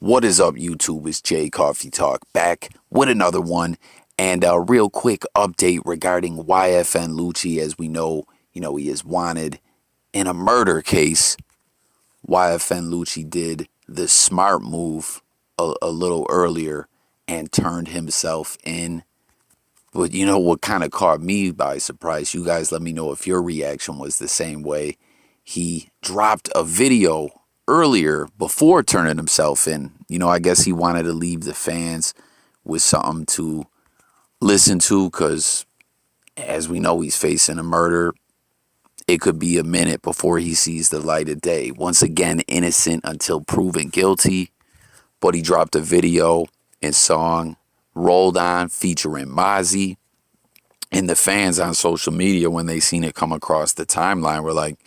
What is up, YouTube? It's Jay Coffee Talk back with another one, and a real quick update regarding Yfn Lucci. As we know, he is wanted in a murder case. Yfn Lucci did the smart move a little earlier and turned himself in. But you know what kind of caught me by surprise? You guys let me know if your reaction was the same way. He dropped a video earlier before turning himself in. I guess he wanted to leave the fans with something to listen to because, as we know, he's facing a murder. It could be a minute before he sees the light of day. Once again, innocent until proven guilty. But he dropped a video and song, Rolled On, featuring Mozzie. And the fans on social media, when they seen it come across the timeline, were like,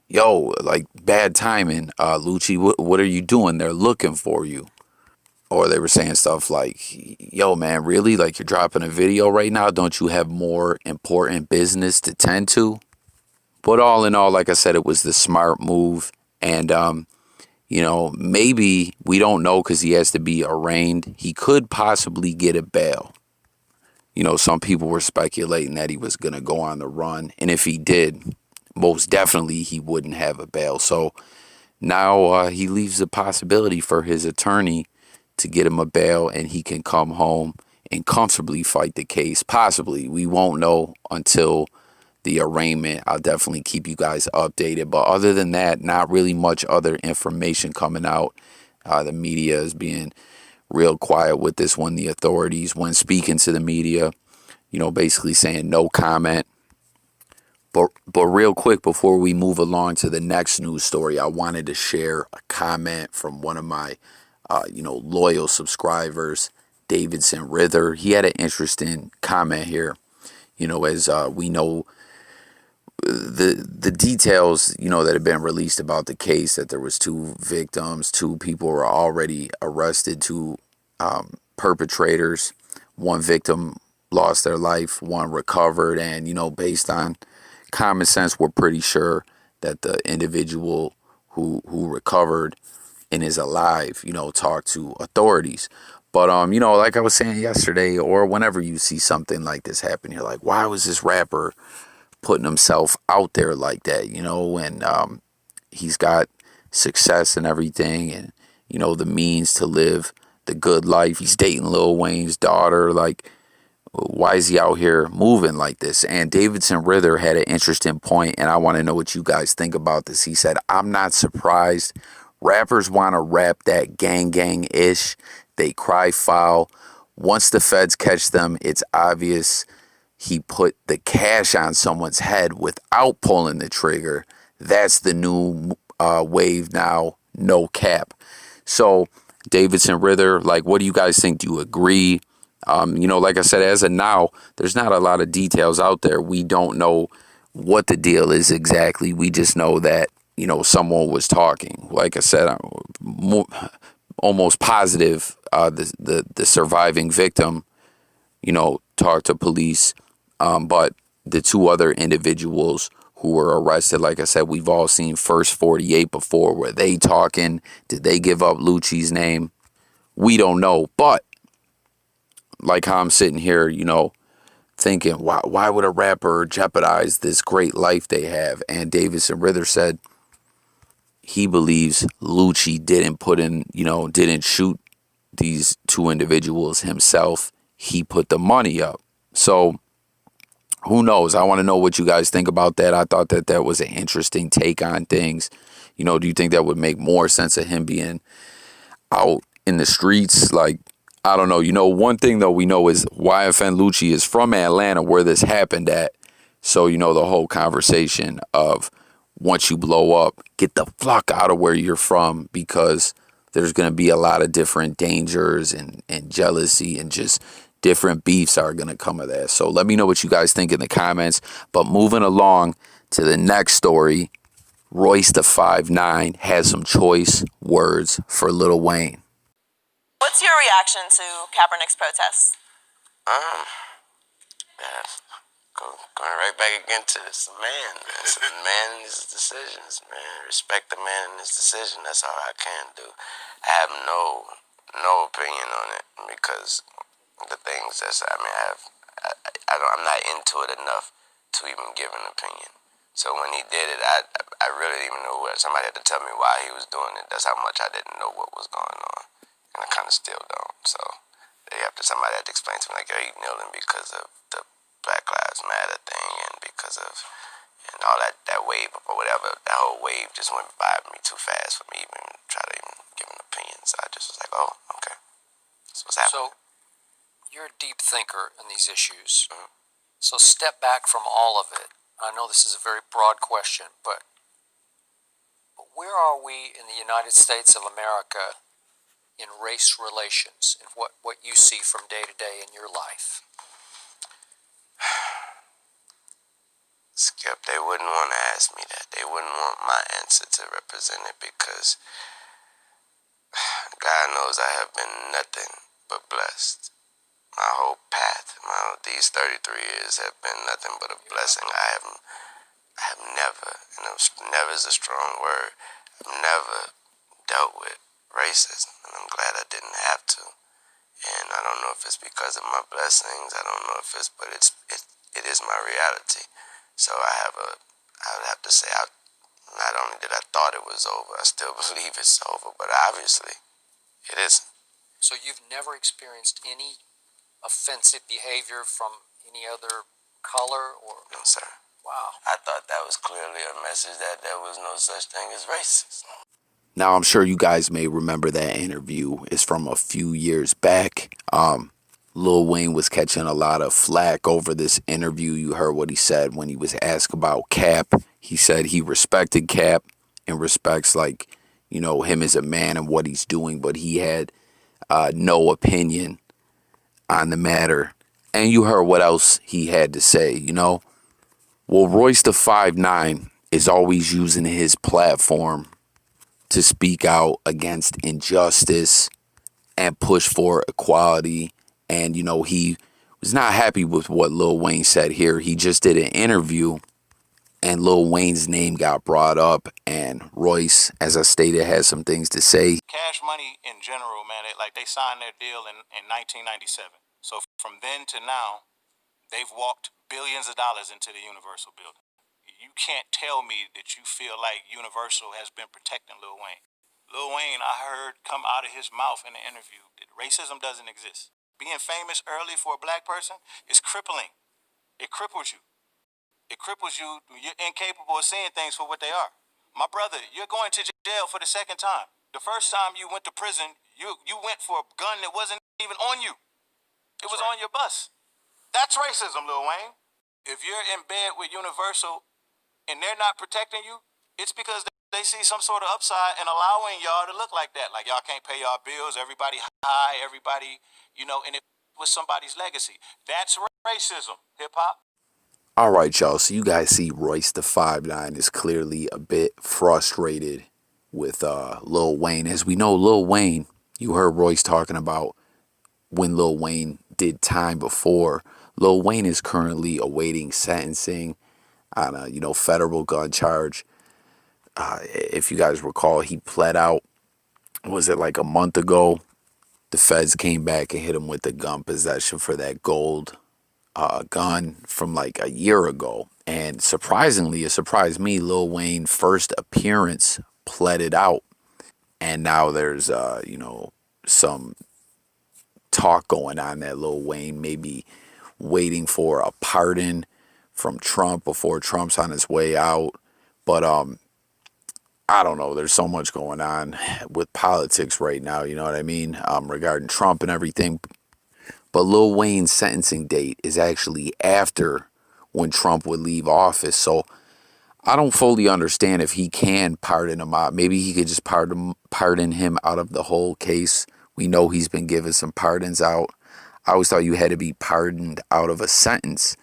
yo, like, bad timing, Lucci, what are you doing? They're looking for you. Or they were saying stuff like, yo, man, really? Like, you're dropping a video right now? Don't you have more important business to tend to? But all in all, like I said, it was the smart move. And, maybe, we don't know because he has to be arraigned. He could possibly get a bail. Some people were speculating that he was going to go on the run. And if he did, most definitely he wouldn't have a bail. So now he leaves the possibility for his attorney to get him a bail and he can come home and comfortably fight the case. Possibly. We won't know until the arraignment. I'll definitely keep you guys updated. But other than that, not really much other information coming out. The media is being real quiet with this one. The authorities, when speaking to the media, basically saying no comment. But real quick, before we move along to the next news story, I wanted to share a comment from one of my, loyal subscribers, Davidson Rither. He had an interesting comment here. As we know, the details, that have been released about the case, that there was two victims, two people were already arrested, two perpetrators. One victim lost their life, one recovered, and, based on common sense, we're pretty sure that the individual who recovered and is alive, talked to authorities. But, like I was saying yesterday, or whenever you see something like this happen, you're like, why was this rapper putting himself out there like that, and he's got success and everything, and, the means to live the good life. He's dating Lil Wayne's daughter. Like, why is he out here moving like this? And Davidson Rither had an interesting point, and I want to know what you guys think about this. He said, I'm not surprised. Rappers want to rap that gang-ish. They cry foul. Once the feds catch them, it's obvious he put the cash on someone's head without pulling the trigger. That's the new wave now, no cap. So, Davidson Rither, like, what do you guys think? Do you agree? Like I said, as of now, there's not a lot of details out there. We don't know what the deal is exactly. We just know that, someone was talking. Like I said, I'm almost positive the surviving victim, talked to police. But the two other individuals who were arrested, like I said, we've all seen First 48 before. Were they talking? Did they give up Lucci's name? We don't know. But like how I'm sitting here, thinking, why would a rapper jeopardize this great life they have? And Davidson Rither said he believes Lucci didn't shoot these two individuals himself. He put the money up. So who knows? I want to know what you guys think about that. I thought that was an interesting take on things. Do you think that would make more sense of him being out in the streets? Like, I don't know. One thing, though, we know is Yfn Lucci is from Atlanta, where this happened at. So, the whole conversation of once you blow up, get the fuck out of where you're from, because there's going to be a lot of different dangers and jealousy and just different beefs are going to come of that. So let me know what you guys think in the comments. But moving along to the next story, Royce the 5'9" has some choice words for Lil Wayne. What's your reaction to Kaepernick's protests? Man, Going right back again to this man. That's a man and his decisions, man. Respect the man and his decision. That's all I can do. I have no opinion on it because the things that's I'm not into it enough to even give an opinion. So when he did it, I really didn't even know what. Somebody had to tell me why he was doing it. That's how much I didn't know what was going on, and I kind of still don't. So somebody had to explain to me like, yo, he kneeling because of the Black Lives Matter thing, and because of and all that wave or whatever. That whole wave just went by me too fast for me even try to even give an opinion. So I just was like, oh, okay, that's what's happening. So you're a deep thinker in these issues. Mm-hmm. So step back from all of it. I know this is a very broad question, but where are we in the United States of America in race relations and what you see from day to day in your life? Skip, they wouldn't want to ask me that. They wouldn't want my answer to represent it because God knows I have been nothing but blessed. My whole path, these 33 years have been nothing but a blessing. I have never, and never is a strong word, I've never dealt with racism, and I'm glad I didn't have to. And I don't know if it's because of my blessings. I don't know if it's, but it is my reality. So I would have to say, not only did I thought it was over, I still believe it's over, but obviously it isn't. So you've never experienced any offensive behavior from any other color or? No, sir. Wow. I thought that was clearly a message that there was no such thing as racism. Now, I'm sure you guys may remember that interview. It's from a few years back. Lil Wayne was catching a lot of flack over this interview. You heard what he said when he was asked about Cap. He said he respected Cap and respects, like, you know, him as a man and what he's doing, but he had no opinion on the matter. And you heard what else he had to say, you know. Well, Royce the 5'9" is always using his platform to speak out against injustice and push for equality. And, you know, he was not happy with what Lil Wayne said here. He just did an interview and Lil Wayne's name got brought up. And Royce, as I stated, has some things to say. Cash Money in general, man, they signed their deal in 1997. So from then to now, they've walked billions of dollars into the Universal building. You can't tell me that you feel like Universal has been protecting Lil Wayne. Lil Wayne, I heard come out of his mouth in the interview that racism doesn't exist. Being famous early for a black person is crippling. It cripples you. It cripples you. You're incapable of seeing things for what they are. My brother, you're going to jail for the second time. The first time you went to prison, you went for a gun that wasn't even on you. It was on your bus. That's racism, Lil Wayne. If you're in bed with Universal and they're not protecting you, it's because they see some sort of upside in allowing y'all to look like that. Like y'all can't pay y'all bills, everybody high, everybody, and it was somebody's legacy. That's racism, hip-hop. All right, y'all. So you guys see Royce the 5'9" is clearly a bit frustrated with Lil Wayne. As we know, Lil Wayne, you heard Royce talking about when Lil Wayne did time before. Lil Wayne is currently awaiting sentencing on a federal gun charge. If you guys recall, he pled out, was it like a month ago? The feds came back and hit him with the gun possession for that gold gun from like a year ago. And surprisingly, it surprised me, Lil Wayne first appearance pled it out. And now there's, some talk going on that Lil Wayne may be waiting for a pardon from Trump before Trump's on his way out. But I don't know. There's so much going on with politics right now, you know what I mean, regarding Trump and everything. But Lil Wayne's sentencing date is actually after when Trump would leave office. So I don't fully understand if he can pardon him out. Maybe he could just pardon him out of the whole case. We know he's been given some pardons out. I always thought you had to be pardoned out of a sentence.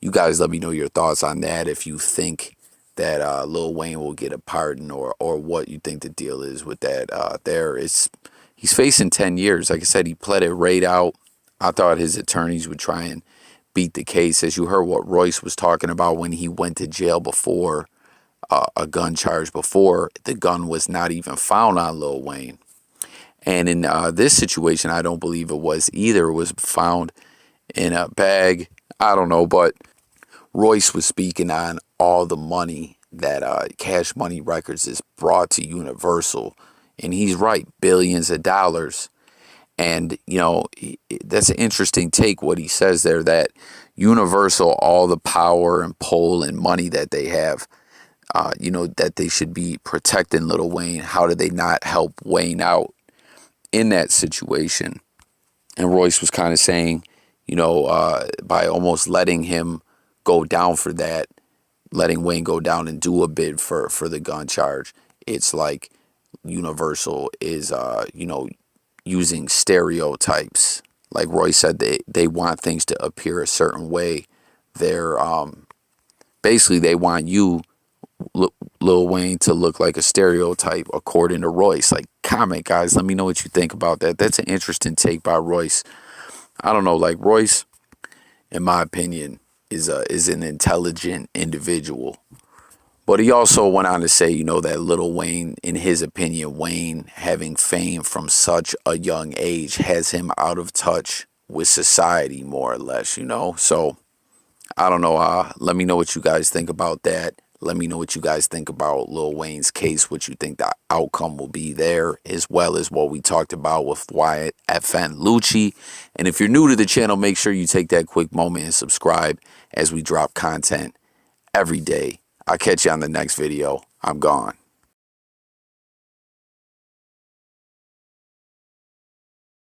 You guys let me know your thoughts on that, if you think that Lil Wayne will get a pardon or what you think the deal is with that. He's facing 10 years. Like I said, he pled it right out. I thought his attorneys would try and beat the case. As you heard what Royce was talking about when he went to jail before, a gun charge before, the gun was not even found on Lil Wayne. And in this situation, I don't believe it was either. It was found in a bag. I don't know, but Royce was speaking on all the money that Cash Money Records is brought to Universal. And he's right, billions of dollars. And, you know, that's an interesting take what he says there, that Universal, all the power and pull and money that they have, you know, that they should be protecting Lil Wayne. How did they not help Wayne out in that situation? And Royce was kind of saying, you know, by almost letting him go down for that, letting Wayne go down and do a bid for the gun charge, it's like Universal is, you know, using stereotypes. Like Royce said, they want things to appear a certain way. They're basically, they want you, Lil Wayne, to look like a stereotype according to Royce. Like, comment, guys, let me know what you think about that. That's an interesting take by Royce. I don't know, like Royce, in my opinion, is an intelligent individual. But he also went on to say, you know, that Lil Wayne, in his opinion, Wayne having fame from such a young age has him out of touch with society, more or less, you know. So I don't know. Let me know what you guys think about that. Let me know what you guys think about Lil Wayne's case, what you think the outcome will be there, as well as what we talked about with Yfn Lucci. And if you're new to the channel, make sure you take that quick moment and subscribe as we drop content every day. I'll catch you on the next video. I'm gone.